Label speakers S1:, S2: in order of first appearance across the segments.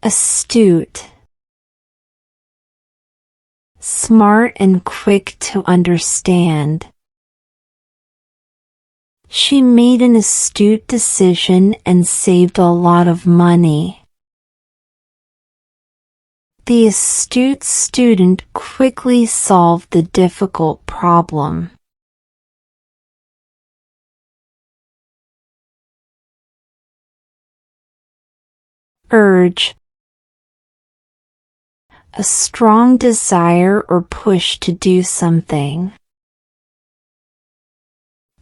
S1: Astute. Smart and quick to understand. She made an astute decision and saved a lot of money. The astute student quickly solved the difficult problem. Urge. A strong desire or push to do something.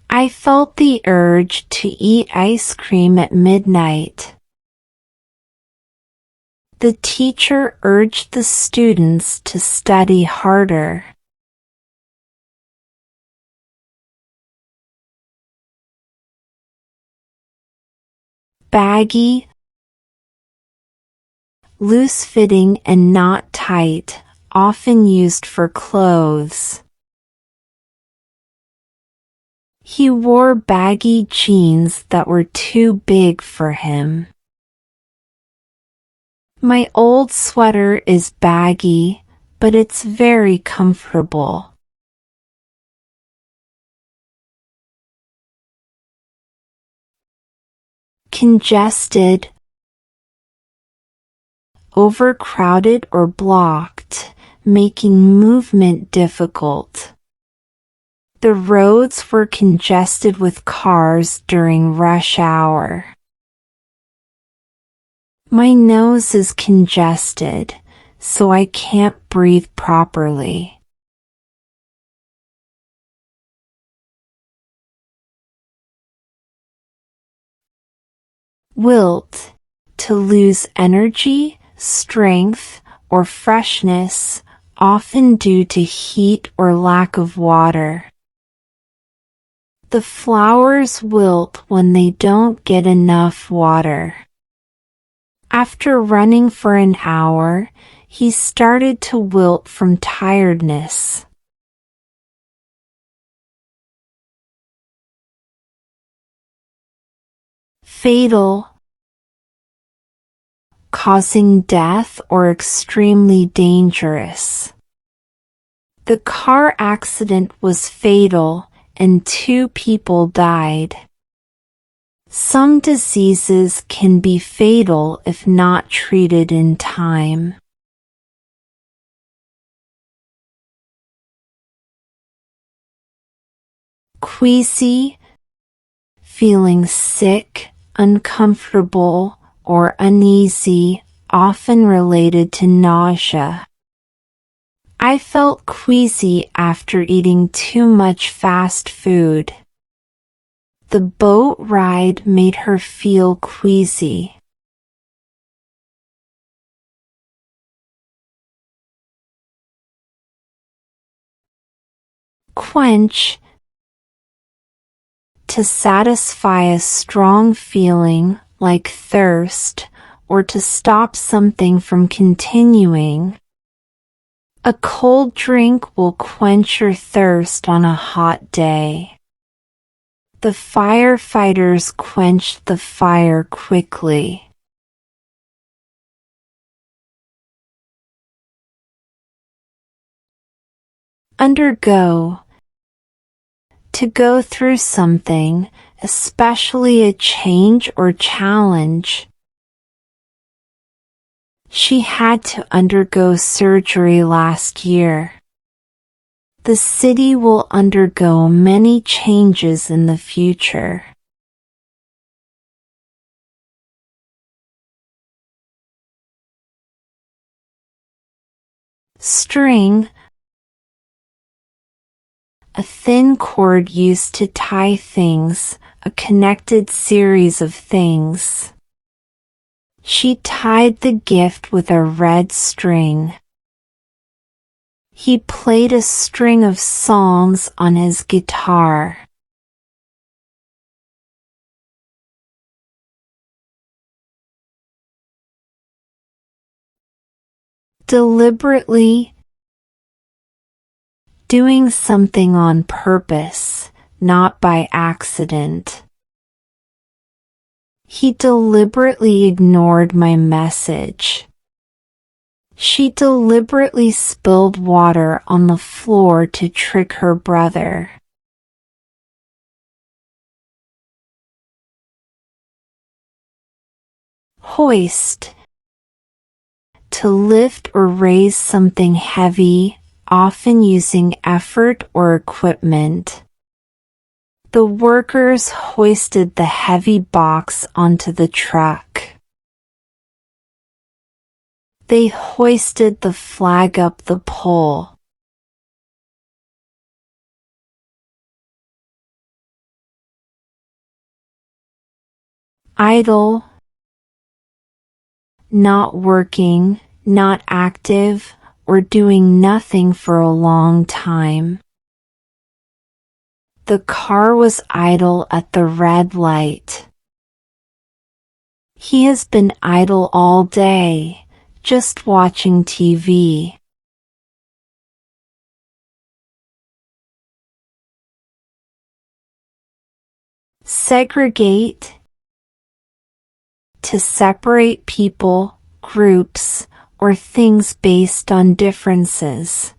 S1: I felt the urge to eat ice cream at midnight. The teacher urged the students to study harder. Baggy. Loose-fitting and not tight, often used for clothes. He wore baggy jeans that were too big for him. My old sweater is baggy, but it's very comfortable. Congested. Overcrowded or blocked, making movement difficult. The roads were congested with cars during rush hour. My nose is congested, so I can't breathe properly. Wilt. To lose energy, strength, or freshness, often due to heat or lack of water. The flowers wilt when they don't get enough water. After running for an hour, he started to wilt from tiredness. Fatal. Causing death or extremely dangerous. The car accident was fatal, and 2 people died. Some diseases can be fatal if not treated in time. Queasy. Feeling sick, uncomfortable, or uneasy, often related to nausea. I felt queasy after eating too much fast food. The boat ride made her feel queasy. Quench. To satisfy a strong feeling, like thirst, or to stop something from continuing. A cold drink will quench your thirst on a hot day. The firefighters quenched the fire quickly. Undergo. To go through something, especially a change or challenge. She had to undergo surgery last year. The city will undergo many changes in the future. String. A thin cord used to tie things, a connected series of things. She tied the gift with a red string. He played a string of songs on his guitar. Deliberately. Doing something on purpose, not by accident. He deliberately ignored my message. She deliberately spilled water on the floor to trick her brother. Hoist. To lift or raise something heavy, often using effort or equipment. The workers hoisted the heavy box onto the truck. They hoisted the flag up the pole. Idle. Not working, not active, or doing nothing for a long time. The car was idle at the red light. He has been idle all day, just watching TV. Segregate. To separate people, groups, or things based on differences.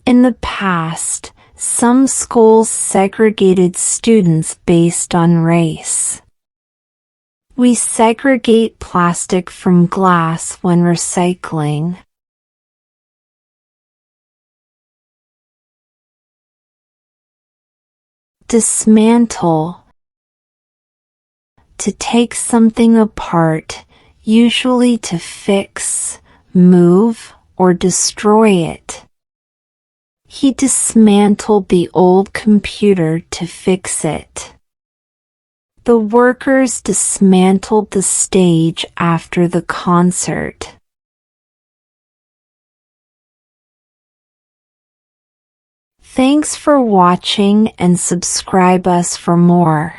S1: In the past, some schools segregated students based on race. We segregate plastic from glass when recycling. Dismantle. To take something apart, usually to fix, move, or destroy it. He dismantled the old computer to fix it. The workers dismantled the stage after the concert. Thanks for watching and subscribe us for more.